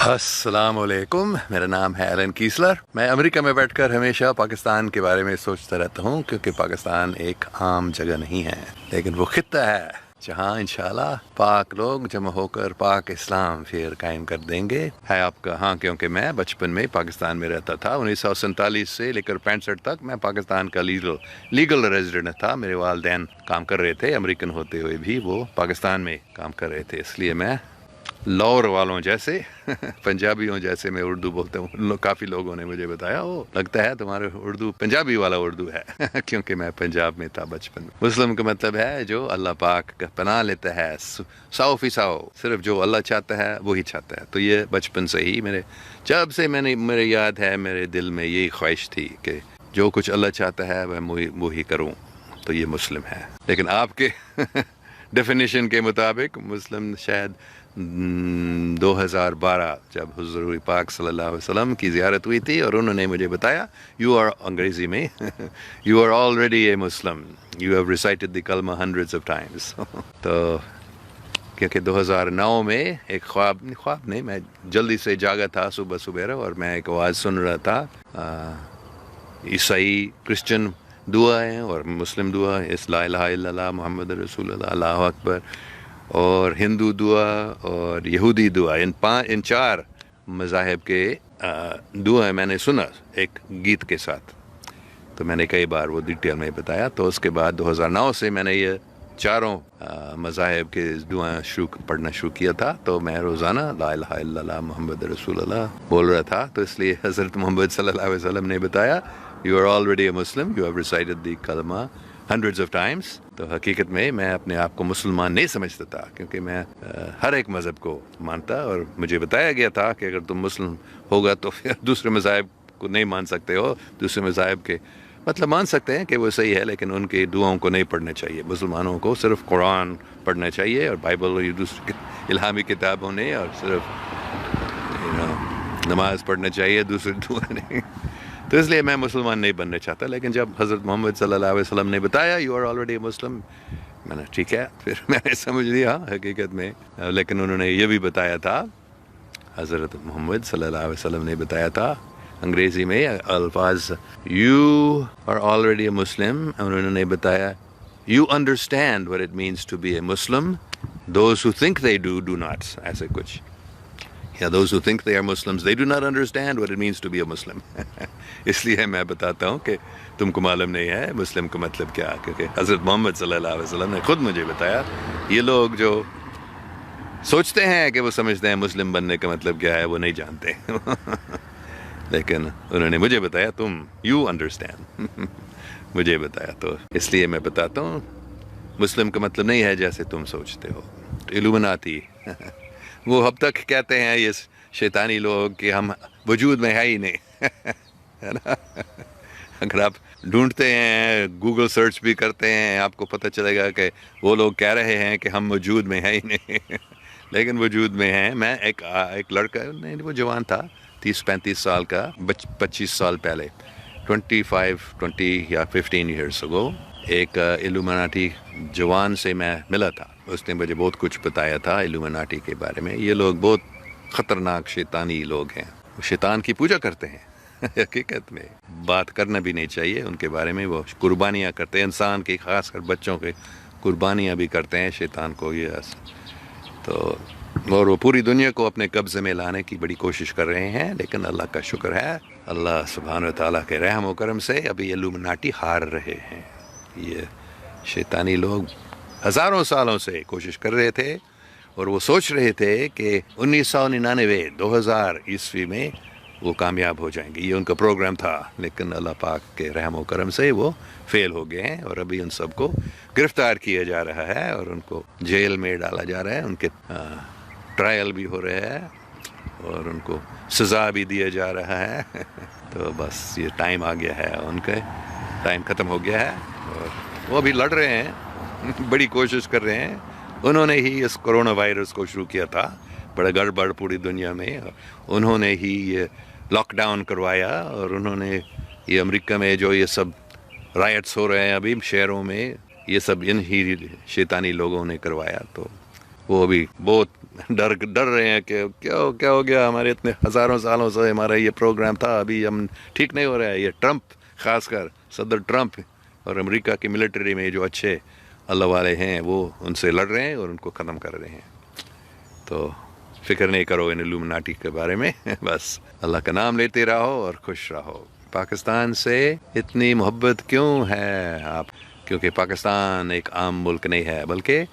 السلام علیکم، میرا نام ہے ایلن کیسلر۔ میں امریکہ میں بیٹھ کر ہمیشہ پاکستان کے بارے میں سوچتا رہتا ہوں، کیونکہ پاکستان ایک عام جگہ نہیں ہے، لیکن وہ خطہ ہے جہاں انشاءاللہ پاک لوگ جمع ہو کر پاک اسلام پھر قائم کر دیں گے۔ ہے آپ کا ہاں، کیونکہ میں بچپن میں پاکستان میں رہتا تھا۔ 1947 سے لے کر 65 تک میں پاکستان کا لیگل ریزیڈنٹ تھا۔ میرے والدین کام کر رہے تھے، امریکن ہوتے ہوئے بھی وہ پاکستان میں کام کر رہے تھے، اس لیے میں لاہور والوں جیسے پنجابیوں جیسے میں اردو بولتا ہوں۔ کافی لوگوں نے مجھے بتایا وہ لگتا ہے تمہارے اردو پنجابی والا اردو ہے کیونکہ میں پنجاب میں تھا بچپن میں۔ مسلم کا مطلب ہے جو اللہ پاک کا پناہ لیتا ہے، 100%، صرف جو اللہ چاہتا ہے وہی چاہتا ہے۔ تو یہ بچپن سے ہی جب سے میرے یاد ہے، میرے دل میں یہی خواہش تھی کہ جو کچھ اللہ چاہتا ہے میں وہی کروں، تو یہ مسلم ہے۔ لیکن آپ کے ڈیفینیشن کے مطابق مسلم شاید 2012 جب حضور پاک صلی اللہ علیہ وسلم کی زیارت ہوئی تھی اور انہوں نے مجھے بتایا انگریزی میں you are already a Muslim, you have recited the kalma hundreds of Times. تو کیونکہ 2009 میں ایک خواب نہیں، میں جلدی سے جاگا تھا صبح اور میں ایک آواز سن رہا تھا، عیسائی کرسچن دعائیں اور مسلم دعا، لا الہ الا اللہ محمد رسول اللہ، اللہ اکبر، اور ہندو دعا اور یہودی دعا، ان 4 مذاہب کے دعائیں میں نے سنا ایک گیت کے ساتھ۔ تو میں نے کئی بار وہ ڈیٹیل میں بتایا۔ تو اس کے بعد 2009 سے میں نے یہ 4 مذاہب کے دعائیں پڑھنا شروع کیا تھا۔ تو میں روزانہ لا الہ الا اللہ محمد رسول اللہ بول رہا تھا۔ تو اس لیے حضرت محمد صلی اللہ علیہ وسلم نے بتایا you are already a Muslim, you have recited the kalma hundreds of Times. تو حقیقت میں اپنے آپ کو مسلمان نہیں سمجھتا تھا، کیونکہ میں ہر ایک مذہب کو مانتا، اور مجھے بتایا گیا تھا کہ اگر تم مسلم ہوگا تو پھر دوسرے مذاہب کو نہیں مان سکتے ہو۔ دوسرے مذاہب کے مطلب مان سکتے ہیں کہ وہ صحیح ہے، لیکن ان کے دعاؤں کو نہیں پڑھنا چاہیے۔ مسلمانوں کو صرف قرآن پڑھنا چاہیے اور بائبل اور دوسری الہامی کتابوں نے، اور صرف نماز پڑھنا چاہیے، دوسری دعا نہیں۔ تو اس لیے میں مسلمان نہیں بننا چاہتا۔ لیکن جب حضرت محمد صلی اللہ علیہ وسلم نے بتایا یو آر آلریڈی مسلم، میں نے ٹھیک ہے، پھر میں نے سمجھ لیا حقیقت میں۔ لیکن انہوں نے یہ بھی بتایا تھا، حضرت محمد صلی اللہ علیہ وسلم نے بتایا تھا انگریزی میں الفاظ یو آر آلریڈی اے مسلم، انہوں نے بتایا you understand what it means to be a Muslim, those who think they do not، ایسے کچھ، یا those who think they are Muslims they do not understand what it means to be a Muslim۔ اس لیے میں بتاتا ہوں کہ تم کو معلوم نہیں ہے مسلم کا مطلب کیا، کیونکہ حضرت محمد صلی اللہ علیہ وسلم نے خود مجھے بتایا۔ یہ لوگ جو سوچتے ہیں کہ وہ سمجھتے ہیں مسلم بننے کا مطلب کیا ہے، وہ نہیں جانتے لیکن انہوں نے مجھے بتایا تم یو انڈرسٹینڈ مجھے بتایا۔ تو اس لیے میں بتاتا ہوں مسلم کا مطلب نہیں ہے جیسے تم سوچتے ہو۔ الومناتی وہ اب تک کہتے ہیں یہ شیطانی لوگ کہ ہم وجود میں ہے ہی نہیں ہے نا۔ اگر آپ ڈھونڈتے ہیں، گوگل سرچ بھی کرتے ہیں، آپ کو پتہ چلے گا کہ وہ لوگ کہہ رہے ہیں کہ ہم وجود میں ہے ہی نہیں لیکن وجود میں ہیں۔ میں ایک لڑکا، وہ جوان تھا 30-35 سال کا، 25 سال پہلے، 20 یا 15 ایئرس اگو، ایک الومناٹی جوان سے میں ملا تھا۔ اس نے مجھے بہت کچھ بتایا تھا الومناٹی کے بارے میں۔ یہ لوگ بہت خطرناک شیطانی لوگ ہیں، وہ شیطان کی پوجا کرتے ہیں۔ حقیقت میں بات کرنا بھی نہیں چاہیے ان کے بارے میں۔ وہ قربانیاں کرتے ہیں، انسان کی، خاص کر بچوں کے قربانیاں بھی کرتے ہیں شیطان کو۔ یہ تو اور وہ پوری دنیا کو اپنے قبضے میں لانے کی بڑی کوشش کر رہے ہیں، لیکن اللہ کا شکر ہے، اللہ سبحانہ وتعالیٰ کے رحم و کرم سے ابھی الومناٹی ہار رہے ہیں۔ یہ شیطانی لوگ ہزاروں سالوں سے کوشش کر رہے تھے، اور وہ سوچ رہے تھے کہ 2000 عیسوی میں وہ کامیاب ہو جائیں گے، یہ ان کا پروگرام تھا۔ لیکن اللہ پاک کے رحم و کرم سے وہ فیل ہو گئے ہیں، اور ابھی ان سب کو گرفتار کیا جا رہا ہے اور ان کو جیل میں ڈالا جا رہا ہے، ان کے ٹرائل بھی ہو رہا ہے اور ان کو سزا بھی دیا جا رہا ہے۔ تو بس یہ ٹائم آ گیا ہے، ان کا ٹائم ختم ہو گیا ہے، اور وہ بھی لڑ رہے ہیں، بڑی کوشش کر رہے ہیں۔ انہوں نے ہی اس کرونا وائرس کو شروع کیا تھا، بڑا گڑبڑ پوری دنیا میں، انہوں نے ہی یہ لاک ڈاؤن کروایا، اور انہوں نے یہ امریکہ میں جو یہ سب رائٹس ہو رہے ہیں ابھی شہروں میں، یہ سب ان ہی شیطانی لوگوں نے کروایا۔ تو وہ ابھی بہت ڈر رہے ہیں کہ کیا ہو گیا، ہمارے اتنے ہزاروں سالوں سے ہمارا یہ پروگرام تھا، ابھی ہم ٹھیک نہیں ہو رہا ہے. یہ ٹرمپ، خاص کر صدر ٹرمپ اور امریکہ کی ملٹری میں جو اچھے اللہ والے ہیں وہ ان سے لڑ رہے ہیں اور ان کو ختم کر رہے ہیں. تو فکر نہیں کرو ان الومناٹی کے بارے میں، بس اللہ کا نام لیتے رہو اور خوش رہو. پاکستان سے اتنی محبت کیوں ہے آپ؟ کیونکہ پاکستان ایک عام ملک نہیں ہے، بلکہ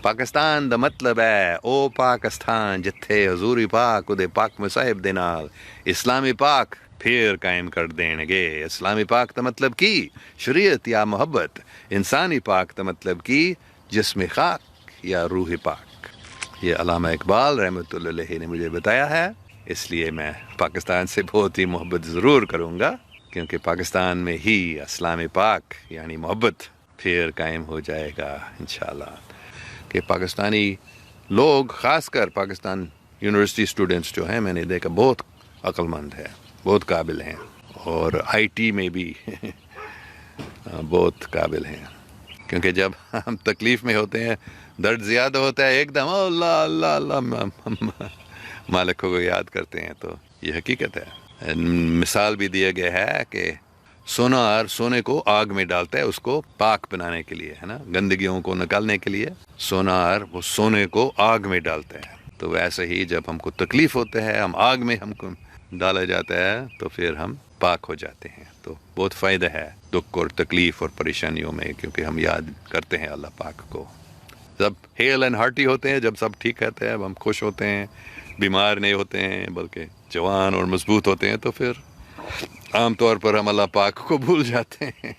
پاکستان دا مطلب ہے او پاکستان جتھے حضوری پاک ادے پاک مصاحب دے نال اسلامی پاک پھر قائم کر دیں گے. اسلامی پاک دا مطلب کی شریعت یا محبت، انسانی پاک دا مطلب کی جسم خاک یا روح پاک. یہ علامہ اقبال رحمۃ اللہ علیہ نے مجھے بتایا ہے، اس لیے میں پاکستان سے بہت ہی محبت ضرور کروں گا، کیونکہ پاکستان میں ہی اسلام پاک یعنی محبت پھر قائم ہو جائے گا انشاءاللہ. کہ پاکستانی لوگ، خاص کر پاکستان یونیورسٹی اسٹوڈنٹس جو ہیں، میں نے دیکھا بہت عقل مند ہے، بہت قابل ہیں، اور آئی ٹی میں بھی بہت قابل ہیں. کیونکہ جب ہم تکلیف میں ہوتے ہیں، درد زیادہ ہوتا ہے، ایک دم اللہ اللہ اللہ مالک کو یاد کرتے ہیں. تو یہ حقیقت ہے. مثال بھی دیا گیا ہے کہ سونار سونے کو آگ میں ڈالتا ہے اس کو پاک بنانے کے لیے، ہے نا، گندگیوں کو نکالنے کے لیے سونار وہ سونے کو آگ میں ڈالتا ہے. تو ویسے ہی جب ہم کو تکلیف ہوتا ہے، ہم آگ میں ہم کو ڈالا جاتا ہے تو پھر ہم پاک ہو جاتے ہیں. تو بہت فائدہ ہے دکھ اور تکلیف اور پریشانیوں میں، کیونکہ ہم یاد کرتے ہیں اللہ پاک کو. جب ہیل اینڈ ہارٹی ہوتے ہیں، جب سب ٹھیک رہتے ہیں، اب ہم خوش ہوتے ہیں، بیمار نہیں ہوتے ہیں، بلکہ جوان اور مضبوط ہوتے ہیں، تو پھر عام طور پر ہم اللہ پاک کو بھول جاتے ہیں.